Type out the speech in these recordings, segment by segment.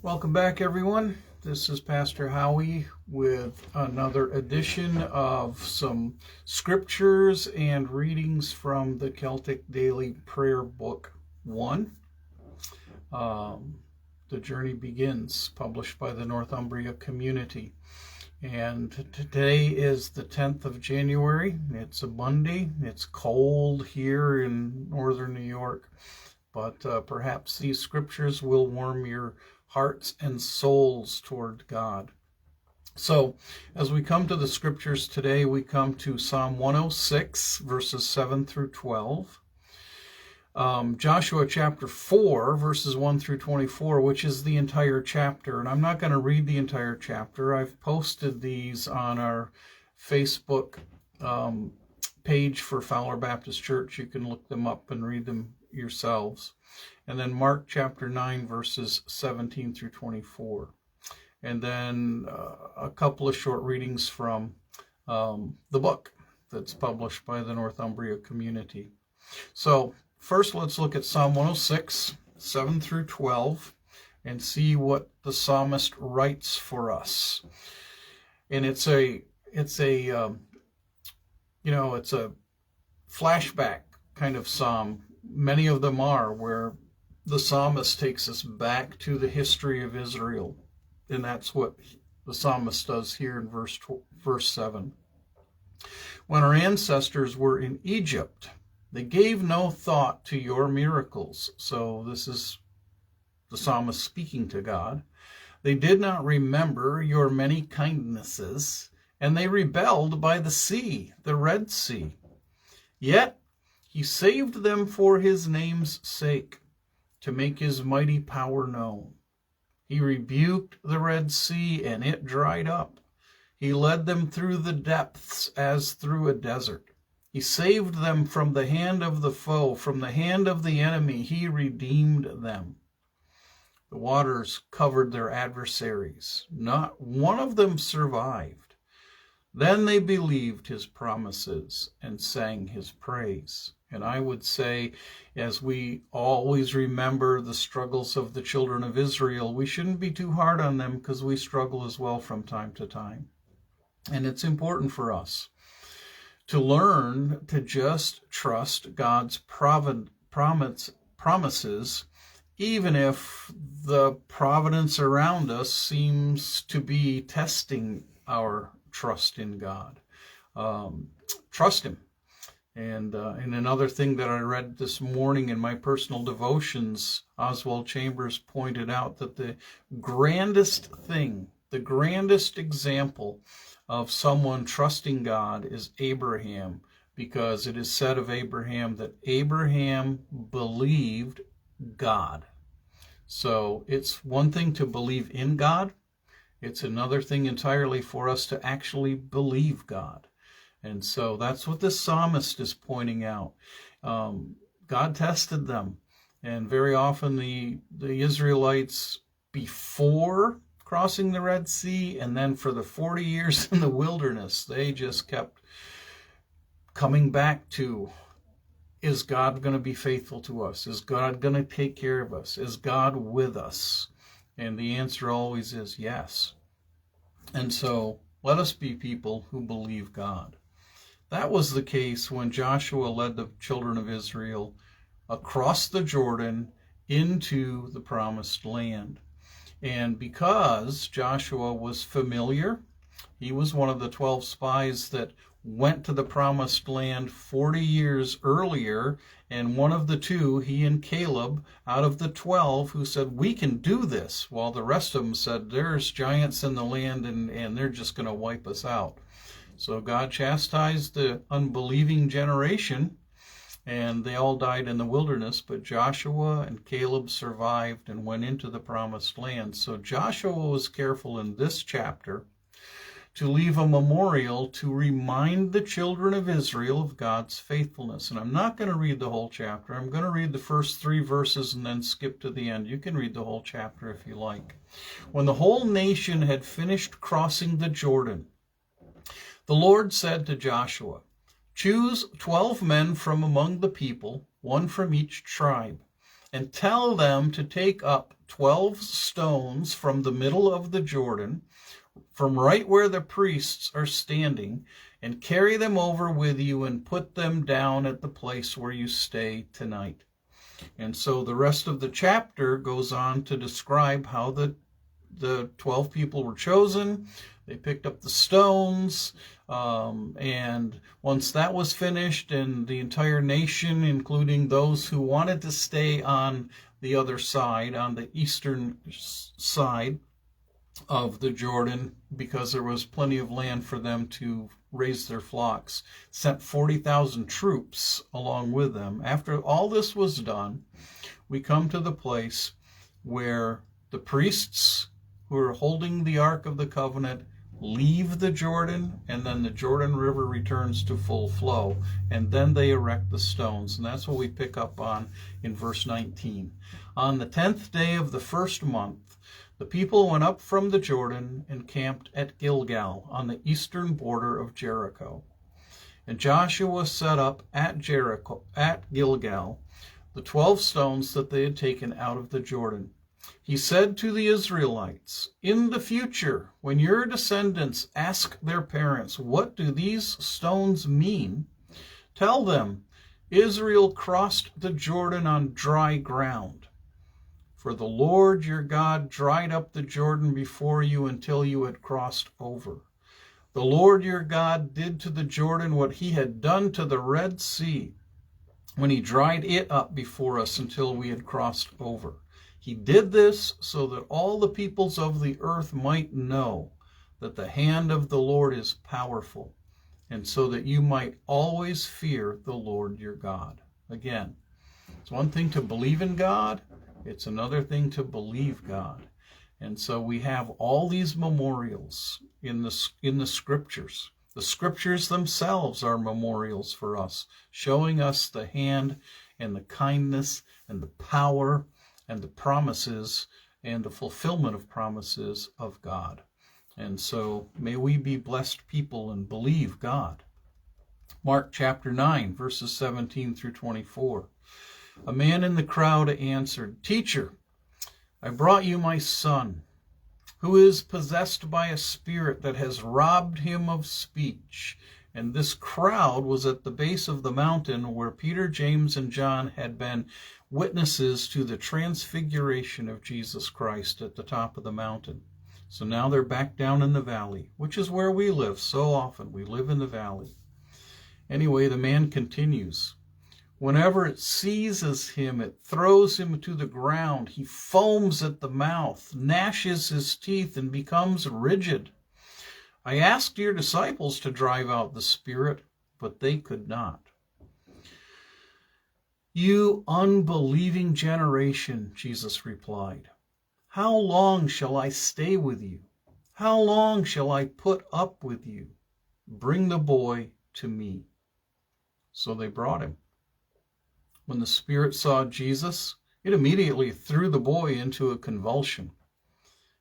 Welcome back, everyone. This is Pastor Howie with another edition of some scriptures and readings from the Celtic Daily Prayer Book 1. The Journey Begins, published by the Northumbria Community. And today is the 10th of January. It's a Monday. It's cold here in northern New York, but perhaps these scriptures will warm your hearts and souls toward God. So as we come to the scriptures today, we come to Psalm 106, verses 7 through 12. Joshua chapter 4, verses 1 through 24, which is the entire chapter. And I'm not going to read the entire chapter. I've posted these on our Facebook page for Fowler Baptist Church. You can look them up and read them yourselves. And then Mark chapter 9, verses 17 through 24. And then a couple of short readings from the book that's published by the Northumbria Community. So first, let's look at Psalm 106, 7 through 12, and see what the psalmist writes for us. And it's a flashback kind of psalm. Many of them are, where the psalmist takes us back to the history of Israel. And that's what the psalmist does here in verse 7. When our ancestors were in Egypt, they gave no thought to your miracles. So this is the psalmist speaking to God. They did not remember your many kindnesses, and they rebelled by the sea, the Red Sea. Yet he saved them for his name's sake, to make his mighty power known. He rebuked the Red Sea, and it dried up. He led them through the depths as through a desert. He saved them from the hand of the foe, from the hand of the enemy. He redeemed them. The waters covered their adversaries. Not one of them survived. Then they believed his promises and sang his praise. And I would say, as we always remember the struggles of the children of Israel, we shouldn't be too hard on them, because we struggle as well from time to time. And it's important for us to learn to just trust God's promises, even if the providence around us seems to be testing our trust in God. Trust him. And another thing that I read this morning in my personal devotions, Oswald Chambers pointed out that the grandest thing, the grandest example of someone trusting God is Abraham, because it is said of Abraham that Abraham believed God. So it's one thing to believe in God. It's another thing entirely for us to actually believe God. And so that's what the psalmist is pointing out. God tested them. And very often the Israelites, before crossing the Red Sea, and then for the 40 years in the wilderness, they just kept coming back to, is God going to be faithful to us? Is God going to take care of us? Is God with us? And the answer always is yes. And so let us be people who believe God. That was the case when Joshua led the children of Israel across the Jordan into the promised land. And because Joshua was familiar, he was one of the 12 spies that went to the promised land 40 years earlier, and one of the two, he and Caleb, out of the 12, who said, we can do this, while the rest of them said, there's giants in the land and they're just going to wipe us out. So God chastised the unbelieving generation, and they all died in the wilderness, but Joshua and Caleb survived and went into the promised land. So Joshua was careful in this chapter to leave a memorial to remind the children of Israel of God's faithfulness. And I'm not going to read the whole chapter. I'm going to read the first 3 verses and then skip to the end. You can read the whole chapter if you like. When the whole nation had finished crossing the Jordan, the Lord said to Joshua, choose 12 men from among the people, one from each tribe. and tell them to take up 12 stones from the middle of the Jordan, from right where the priests are standing, and carry them over with you and put them down at the place where you stay tonight." And so the rest of the chapter goes on to describe how the 12 people were chosen. They picked up the stones, and once that was finished, and the entire nation, including those who wanted to stay on the other side, on the eastern side of the Jordan, because there was plenty of land for them to raise their flocks, sent 40,000 troops along with them. After all this was done, we come to the place where the priests who are holding the Ark of the Covenant leave the Jordan, and then the Jordan River returns to full flow, and then they erect the stones. And that's what we pick up on in verse 19. "On the 10th day of the first month, the people went up from the Jordan and camped at Gilgal on the eastern border of Jericho. And Joshua set up at Gilgal the 12 stones that they had taken out of the Jordan. He said to the Israelites, 'In the future, when your descendants ask their parents, what do these stones mean? Tell them, Israel crossed the Jordan on dry ground. For the Lord your God dried up the Jordan before you until you had crossed over. The Lord your God did to the Jordan what he had done to the Red Sea, when he dried it up before us until we had crossed over. He did this so that all the peoples of the earth might know that the hand of the Lord is powerful, and so that you might always fear the Lord your God.'" Again, it's one thing to believe in God, it's another thing to believe God. And so we have all these memorials in the scriptures. The scriptures themselves are memorials for us, showing us the hand and the kindness and the power and the promises and the fulfillment of promises of God. And so may we be blessed people and believe God. Mark chapter 9, verses 17 through 24. "A man in the crowd answered, 'Teacher, I brought you my son, who is possessed by a spirit that has robbed him of speech.' And this crowd was at the base of the mountain where Peter, James, and John had been witnesses to the transfiguration of Jesus Christ at the top of the mountain. So now they're back down in the valley, which is where we live so often. We live in the valley. Anyway, the man continues. Whenever it seizes him, it throws him to the ground. He foams at the mouth, gnashes his teeth, and becomes rigid. I asked your disciples to drive out the spirit, but they could not." "You unbelieving generation," Jesus replied, "how long shall I stay with you? How long shall I put up with you? Bring the boy to me." So they brought him. When the spirit saw Jesus, it immediately threw the boy into a convulsion.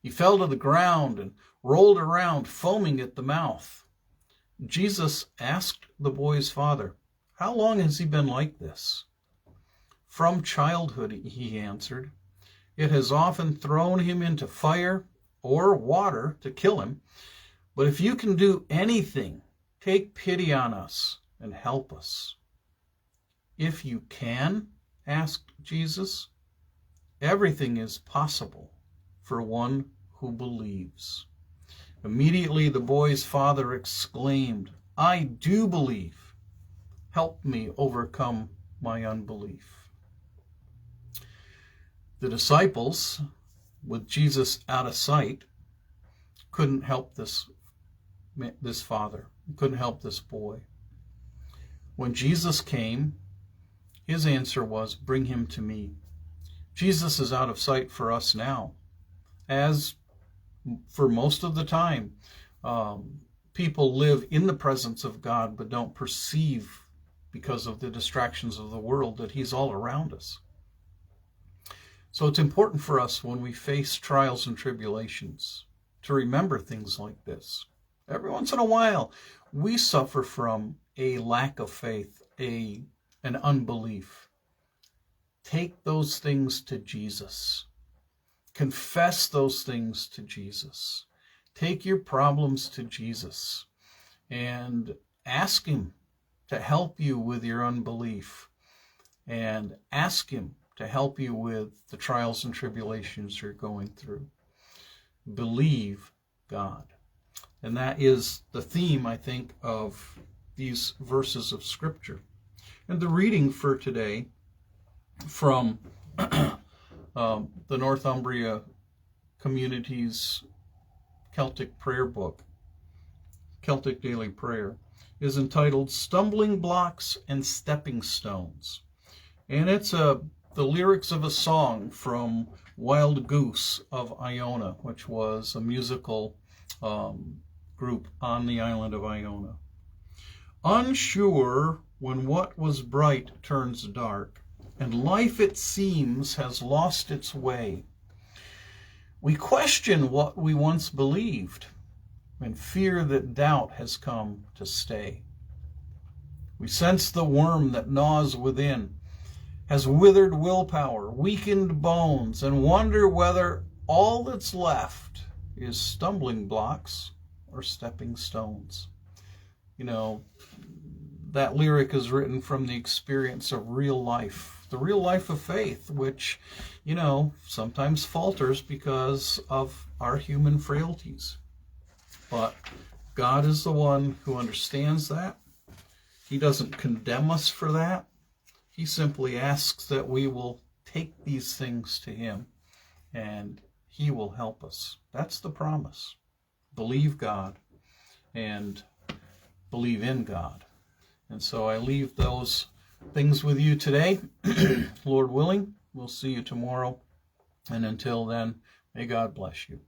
He fell to the ground and rolled around, foaming at the mouth. Jesus asked the boy's father, "How long has he been like this?" "From childhood," he answered. "It has often thrown him into fire or water to kill him. But if you can do anything, take pity on us and help us." "If you can?" asked Jesus. "Everything is possible for one who believes." Immediately the boy's father exclaimed, "I do believe. Help me overcome my unbelief." The disciples, with Jesus out of sight, couldn't help this father, couldn't help this boy. When Jesus came, his answer was, "Bring him to me." Jesus is out of sight for us now, as for most of the time, people live in the presence of God but don't perceive, because of the distractions of the world, that he's all around us. So it's important for us when we face trials and tribulations to remember things like this. Every once in a while, we suffer from a lack of faith, an unbelief. take those things to Jesus. Confess those things to Jesus. Take your problems to Jesus and ask him to help you with your unbelief, and ask him to help you with the trials and tribulations you're going through. Believe God. And that is the theme, I think, of these verses of Scripture. And the reading for today from the Northumbria Community's Celtic Prayer book, Celtic Daily Prayer, is entitled Stumbling Blocks and Stepping Stones. And it's the lyrics of a song from Wild Goose of Iona, which was a musical group on the island of Iona. Unsure when what was bright turns dark, and life, it seems, has lost its way, we question what we once believed, and fear that doubt has come to stay. We sense the worm that gnaws within has withered willpower, weakened bones, and wonder whether all that's left is stumbling blocks or stepping stones. You know, that lyric is written from the experience of real life, the real life of faith, which, you know, sometimes falters because of our human frailties. But God is the one who understands that. He doesn't condemn us for that. He simply asks that we will take these things to him, and he will help us. That's the promise. Believe God and believe in God. And so I leave those things with you today. Lord willing, we'll see you tomorrow. And until then, may God bless you.